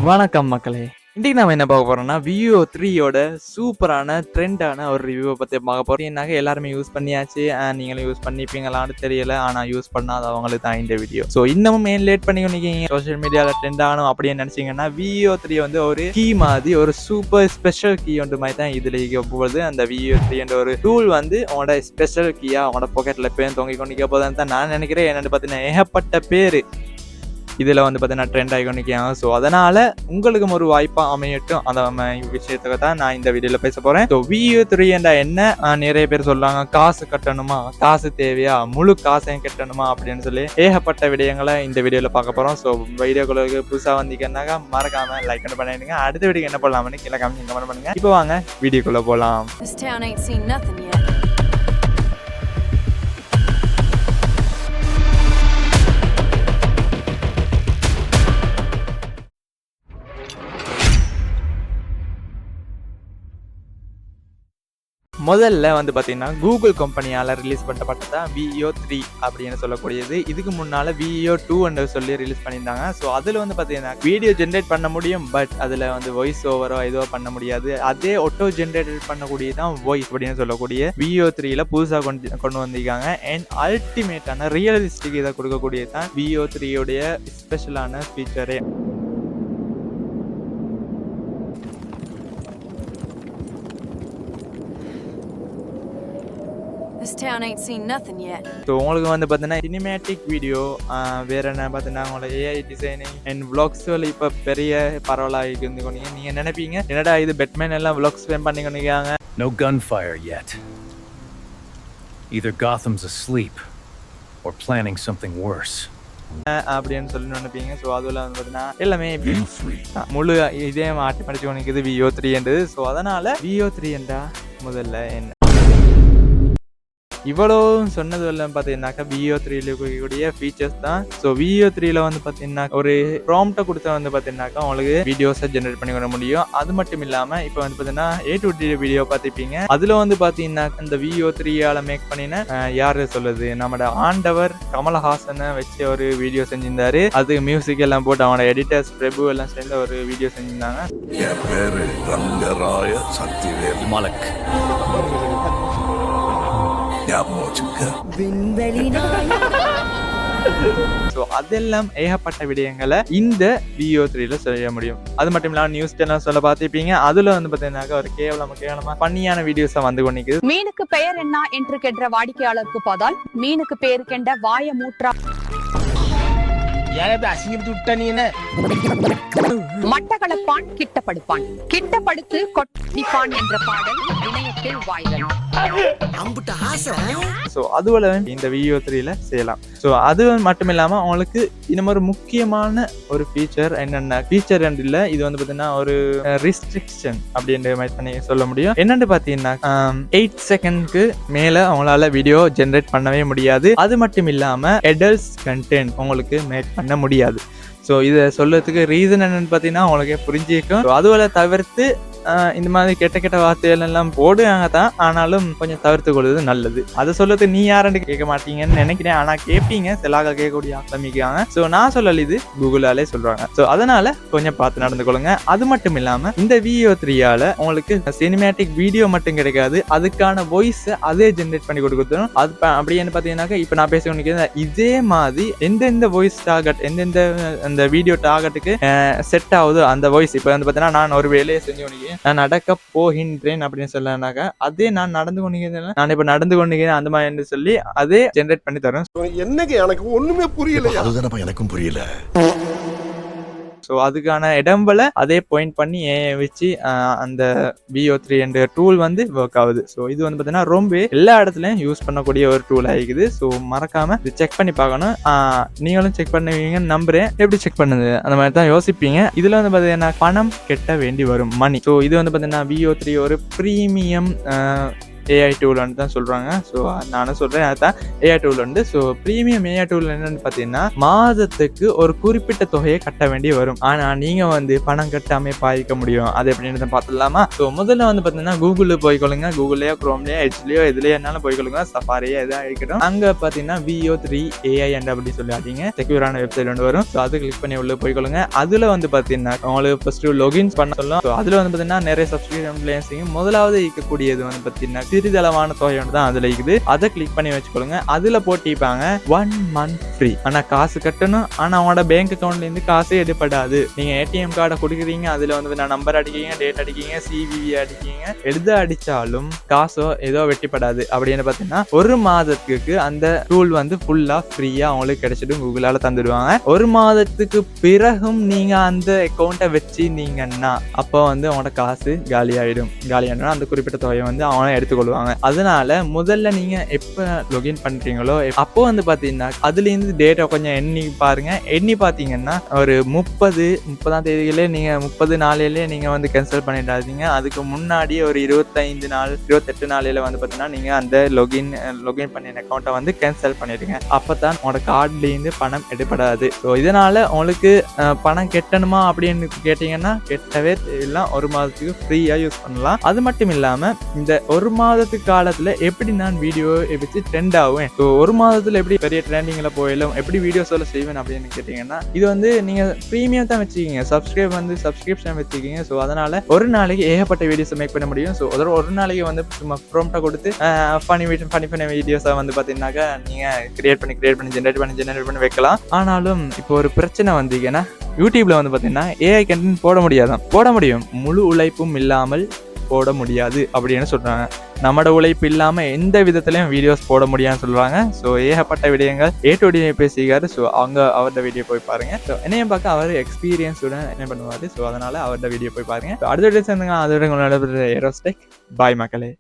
வணக்கம் மக்களே. இன்னைக்கு நம்ம என்ன பார்க்க போறோம்னா விவோ 3யோட சூப்பரான ட்ரெண்டான ஒரு ரிவ்யூவை பற்றி பார்க்க போறோம். என்னாக்க எல்லாருமே யூஸ் பண்ணியாச்சு, நீங்களும் யூஸ் பண்ணிப்பீங்களான்னு தெரியல, ஆனால் யூஸ் பண்ணாதவங்களுக்கு தான் இந்த வீடியோ. ஸோ இன்னமும் ஏன் லேட் பண்ணி நிற்கீங்க, சோஷியல் மீடியாவில் ட்ரெண்ட் ஆகணும் அப்படின்னு நினச்சிங்கன்னா விவோ 3 வந்து ஒரு கீ மாதிரி, ஒரு சூப்பர் ஸ்பெஷல் கீ ஒன்று மாதிரி தான் இதில் போகுது. அந்த விவோ 3 என்ற ஒரு டூல் வந்து உங்களோட ஸ்பெஷல் கீயா உங்களோட பாக்கெட்டில் பேர் தொங்கி கொண்டிக்க போதுன்னு தான் நான் நினைக்கிறேன். என்னென்னு பார்த்தீங்கன்னா ஏகப்பட்ட பேர் இதில் வந்து பார்த்தீங்கன்னா ட்ரெண்ட் ஆகிக்கொண்டிருக்காங்க. ஸோ அதனால் உங்களுக்கும் ஒரு வாய்ப்பாக அமையட்டும் அந்த விஷயத்துக்கு தான் நான் இந்த வீடியோவில் பேச போகிறேன். ஸோ விவோ 3 என்ற என்ன நிறைய பேர் சொல்லுவாங்க, காசு கட்டணுமா, காசு தேவையா, முழு காசையும் கட்டணுமா அப்படின்னு சொல்லி ஏகப்பட்ட விடயங்களை இந்த வீடியோவில் பார்க்க போகிறோம். ஸோ வீடியோக்குள்ள புதுசாக வந்தீங்கன்னாக்கா மறக்காமல் லைக் பண்ணிடுங்க. அடுத்த வீடியோ என்ன பண்ணலாம்னு கீழே கமெண்ட் பண்ணுங்க. இப்போ வாங்க வீடியோக்குள்ளே போகலாம். முதல்ல வந்து பார்த்தீங்கன்னா கூகுள் கம்பெனியால் ரிலீஸ் பண்ணப்பட்டதான் விவோ 3 அப்படின்னு சொல்லக்கூடியது. இதுக்கு முன்னால் விவோ 2 என்று சொல்லி ரிலீஸ் பண்ணியிருந்தாங்க. ஸோ அதில் வந்து பார்த்தீங்கன்னா வீடியோ ஜென்ரேட் பண்ண முடியும், பட் அதில் வந்து வாய்ஸ் ஓவரோ ஏதோ பண்ண முடியாது. அதே ஆட்டோ ஜென்ரேட் பண்ணக்கூடியதான் வாய்ஸ் அப்படின்னு சொல்லக்கூடிய விவோ 3ல புதுசாக கொண்டு வந்திருக்காங்க. அண்ட் அல்டிமேட்டான ரியலிஸ்டிக் இதை கொடுக்கக்கூடியது தான் விவோ 3யோடைய ஸ்பெஷலான ஃபீச்சரே. This town ain't seen nothing yet. So உங்களுக்கு வந்து பார்த்தீங்கன்னா சினிமேட்டிக் வீடியோ, வேற என்ன பார்த்தீங்கன்னா உங்களோட ஏஐ டிசைனிங் அண்ட் விளாக்ஸுகள் இப்போ பெரிய பரவலாக இருந்து கொண்டீங்க. நீங்கள் நினைப்பீங்க என்னடா இது பெட்மேன் எல்லாம் விளாக்ஸ் பண்ணி கொண்டிருக்காங்க. No gunfire yet. Either Gotham's asleep or planning something worse. அப்படின்னு சொல்லி நினைப்பீங்க. ஸோ அதில் வந்து பார்த்தீங்கன்னா எல்லாமே முழு இதே மாட்டி படிச்சு கொண்டிருக்குது விவோ 3 என்றது. ஸோ அதனால விவோ 3 என்றா முதல்ல என்ன இவ்வளோ சொன்னது எல்லாம் பார்த்தீங்கன்னாக்கா விவோ 3ல இருக்கக்கூடிய ஃபீச்சர்ஸ் தான். ஸோ விவோ 3ல வந்து பார்த்தீங்கன்னா ஒரு ப்ராம்ப்டை கொடுத்தா வந்து பார்த்தீங்கன்னாக்கா உங்களுக்கு வீடியோஸை ஜென்ரேட் பண்ணி கொள்ள முடியும். அது மட்டும் இல்லாமல் இப்போ வந்து பார்த்தீங்கன்னா A2D வீடியோ பார்த்துப்பீங்க. அதில் வந்து பார்த்தீங்கன்னா இந்த விவோ 3ஆல் மேக் பண்ணின யார் சொல்லுது, நம்மளோட ஆண்டவர் கமலஹாசனை வச்சு ஒரு வீடியோ செஞ்சிருந்தாரு. அது மியூசிக் எல்லாம் போட்டு அவனோட எடிட்டர்ஸ் பிரபு எல்லாம் சேர்ந்து ஒரு வீடியோ செஞ்சிருந்தாங்க. மலக் ஸோ அதெல்லாம் ஏகப்பட்ட விடயங்களை இந்த விவோ 3ல செய்ய முடியும். அது மட்டும் இல்லாமல் நியூஸ் சேனல் சொல்ல பார்த்துப்பீங்க. அதுல வந்து பார்த்தீங்கன்னாக்கா ஒரு கேவலமா பண்ணியான வீடியோஸா வந்து கொண்டிருக்குது. மீனுக்கு பெயர் என்ன என்று கேட்ட வாடிக்கையாளருக்கு பார்த்தால் மீனுக்கு பெயர் கெண்ட வாய மூற்றா மட்டக்களப்பான் கிட்டப்படுப்பான், கிட்டப்படுத்து கொட்டிப்பான் என்ற பாடல் இணையத்தில் வைரல். ஸோ அதுவரை இந்த விவோ 3ல செய்யலாம். ஸோ அது மட்டும் இல்லாம அவங்களுக்கு இன்னும் ஒரு முக்கியமான ஒரு ஃபீச்சர் என்னென்ன ஃபீச்சர் இல்லை, இது வந்து பார்த்தீங்கன்னா ஒரு ரிஸ்ட்ரிக்ஷன் அப்படின்ற மாதிரி பண்ணி சொல்ல முடியும். என்னென்னு பார்த்தீங்கன்னா 8 செகண்ட்க்கு மேல அவங்களால வீடியோ ஜென்ரேட் பண்ணவே முடியாது. அது மட்டும் இல்லாம அடல்ட்ஸ் கண்டென்ட் உங்களுக்கு மேக் பண்ண முடியாது. ஸோ இதை சொல்றதுக்கு ரீசன் என்னன்னு பார்த்தீங்கன்னா உங்களுக்கே புரிஞ்சிருக்கும். அதுவரை தவிர்த்து இந்த மாதிரி கெட்ட வார்த்தைகள் எல்லாம் போடுவாங்க தான், ஆனாலும் கொஞ்சம் தவிர்த்து கொள்வது நல்லது. அதை சொல்றது நீ யாருன்னு கேட்க மாட்டீங்கன்னு நினைக்கிறேன், ஆனா கேட்பீங்க, சிலாக கேட்கக்கூடிய ஆக்கிரமிக்காங்க. ஸோ நான் சொல்லல, இது கூகுளாலே சொல்றாங்க. ஸோ அதனால கொஞ்சம் பார்த்து நடந்து கொள்ளுங்க. அது மட்டும் இல்லாம இந்த விவோ 3ஆல உங்களுக்கு சினிமேட்டிக் வீடியோ மட்டும் கிடைக்காது, அதுக்கான வாய்ஸ் அதே ஜென்ரேட் பண்ணி கொடுத்துரும். அது அப்படின்னு பார்த்தீங்கன்னாக்கா இப்போ நான் பேச வேண்டியது இதே மாதிரி எந்தெந்த வாய்ஸ் டார்கெட், எந்தெந்த அந்த வீடியோ டார்கெட்டுக்கு செட் ஆகுது அந்த வாய்ஸ். இப்போ வந்து பார்த்தீங்கன்னா நான் ஒரு வேலையை செஞ்சு நான் நடக்க போகின்றேன் அப்படின்னு சொல்லனாக்கா அதே நான் நடந்து கொண்டிருக்கேன், நான் இப்ப நடந்து கொண்டிருக்கேன் அந்த மாதிரி சொல்லி அதே ஜென்ரேட் பண்ணி தரும். என்னங்க எனக்கு ஒண்ணுமே புரியல. அதுதானப்பா எனக்கும் புரியல. ஸோ அதுக்கான இடம்பல அதே பாயிண்ட் பண்ணி வச்சு அந்த விவோ 3 என்ற டூல் வந்து ஒர்க் ஆகுது. ஸோ இது வந்து பார்த்தீங்கன்னா ரொம்ப எல்லா இடத்துலையும் யூஸ் பண்ணக்கூடிய ஒரு டூல் ஆகிக்குது. ஸோ மறக்காம இது செக் பண்ணி பார்க்கணும். நீங்களும் செக் பண்ணுவீங்கன்னு நம்புறேன். எப்படி செக் பண்ணுது அந்த மாதிரி தான் யோசிப்பீங்க. இதுல வந்து பார்த்தீங்கன்னா பணம் கெட்ட வேண்டி வரும், மணி. ஸோ இது வந்து பார்த்தீங்கன்னா விவோ 3 ஒரு ப்ரீமியம் ஏஐ டூல் தான் சொல்றாங்க. ஸோ நானும் சொல்றேன் அதுதான் ஏஐ டூல் உண்டு. ஸோ ப்ரீமியம் ஏஐ டூல் என்னன்னு பார்த்தீங்கன்னா மாதத்துக்கு ஒரு குறிப்பிட்ட தொகையை கட்ட வேண்டி வரும். ஆனா நீங்க வந்து பணம் கட்டாம பாய்க்க முடியும். அது எப்படின்னு பார்த்துடலாமா? ஸோ முதல்ல வந்து பார்த்தீங்கன்னா கூகுளில் போய்க்கொள்ளுங்க. கூகுள்லயோ குரோம்லயோ எட்ஜ்லயோ எதுலயோ என்னாலும் போய்க்கொள்ளுங்க. சஃபாரியா எதாவது இருக்கட்டும். அங்க பார்த்தீங்கன்னா VO3 AI அப்படி சொல்லி ஆட்டிங்க செக்யூரான வெப்சைட் ஒன்று வரும். ஸோ அது கிளிக் பண்ணி உள்ள போய்க்கொள்ளுங்க. அதுல வந்து பார்த்தீங்கன்னா உங்களுக்கு ஃபர்ஸ்ட் லொகின் பண்ண சொல்லும். ஸோ அதுல வந்து பார்த்தீங்கன்னா நிறைய சப்ஸ்கிரிப்ஷன் முதலாவது இருக்கக்கூடியது வந்து பார்த்தீங்கன்னா சிறிதளவான தொகை ஒன்று தான் அதுல இருக்குது. அதை கிளிக் பண்ணி வச்சுக்கொள்ளுங்க. அதுல போட்டிப்பாங்க 1 month ஃப்ரீ. ஆனா காசு கட்டணும். ஆனா அவங்களோட பேங்க் அக்கௌண்ட்ல இருந்து காசே எடுப்படாது. நீங்க ஏடிஎம் கார்டை கொடுக்குறீங்க. அதுல வந்து நான் நம்பர் அடிக்கீங்க, டேட் அடிக்கீங்க, சிவிவி அடிக்கீங்க, எழுத அடிச்சாலும் காசோ ஏதோ வெட்டிப்படாது. அப்படின்னு பார்த்தீங்கன்னா ஒரு மாதத்துக்கு அந்த டூல் வந்து ஃபுல்லா ஃப்ரீயா அவங்களுக்கு கிடைச்சிடும். கூகுளால தந்துடுவாங்க. ஒரு மாதத்துக்கு பிறகும் நீங்க அந்த அக்கௌண்ட்டை வச்சிருந்தீங்கன்னா அப்போ வந்து அவனோட காசு காலியாயிடும். காலியானா அந்த குறிப்பிட்ட தொகையை வந்து அவனை எடுத்துக்கொள்வாங்க. அதனால முதல்ல நீங்க எப்ப லொகின் பண்றீங்களோ அப்போ வந்து பாத்தீங்கன்னா அதுல இருந்து டேட்டா கொஞ்சம் எண்ணி பாருங்க. எண்ணி பாத்தீங்கன்னா ஒரு 30ஆம் தேதியிலே நீங்க 30 நாளிலே நீங்க வந்து கேன்சல் பண்ணிடாதீங்க. அதுக்கு முன்னாடி ஒரு 25 நாள் 28 நாளில வந்து பாத்தீங்கன்னா நீங்க அந்த லொகின் பண்ணின அக்கௌண்ட்டை வந்து கேன்சல் பண்ணிடுங்க. அப்பதான் உங்களோட கார்டுல இருந்து பணம் எடுப்படாது. ஸோ இதனால உங்களுக்கு பணம் கெட்டணுமா அப்படின்னு கேட்டீங்கன்னா கெட்டவே இல்லை. ஒரு மாதத்துக்கு ஃப்ரீயா யூஸ் பண்ணலாம். அது மட்டும் இல்லாம இந்த ஒரு மாதத்துக்கு காலத்துல எப்படி நான் வீடியோ வச்சு ட்ரெண்ட் ஆகுவேன். ஸோ ஒரு மாதத்துல எப்படி பெரிய ட்ரெண்டிங்ல போயிடும், எப்படி வீடியோஸ் எல்லாம் செய்வேன் அப்படின்னு கேட்டீங்கன்னா இது வந்து நீங்க ப்ரீமியம் தான் வச்சுக்கீங்க. சப்ஸ்கிரிப்ஷன் வச்சுக்கீங்க. ஸோ அதனால ஒரு நாளைக்கு ஏகப்பட்ட வீடியோஸ் மேக் பண்ண முடியும். ஸோ ஒரு நாளைக்கு வந்து சும்மா ப்ரோம்ப்டா கொடுத்து ஃபனி வீடியோஸை வந்து பார்த்தீங்கன்னாக்கா நீங்க கிரியேட் பண்ணி ஜென்ரேட் பண்ணி வைக்கலாம். ஆனாலும் இப்போ ஒரு பிரச்சனை வந்தீங்கன்னா யூடியூப்ல வந்து பார்த்தீங்கன்னா ஏஐ கண்டென்ட் போட முடியாதான். போட முடியும், முழு உழைப்பும் இல்லாமல் போட முடியாது அப்படின்னு சொல்றாங்க. நம்மளோட உழைப்பு இல்லாம எந்த விதத்திலையும் வீடியோஸ் போட முடியாதுன்னு சொல்றாங்க. ஸோ ஏகப்பட்ட விடயங்கள் ஏ பேசிக்காரு. ஸோ அவரோட வீடியோ போய் பாருங்க. ஸோ என்னையும் பார்க்க அவர் எக்ஸ்பீரியன்ஸுடன் என்ன பண்ணுவாரு. ஸோ அதனால அவரோட வீடியோ போய் பாருங்க. அடுத்த வீடியோ சேர்ந்துங்க. அதோட ஏரோஸ்டெக் பாய் மக்களே.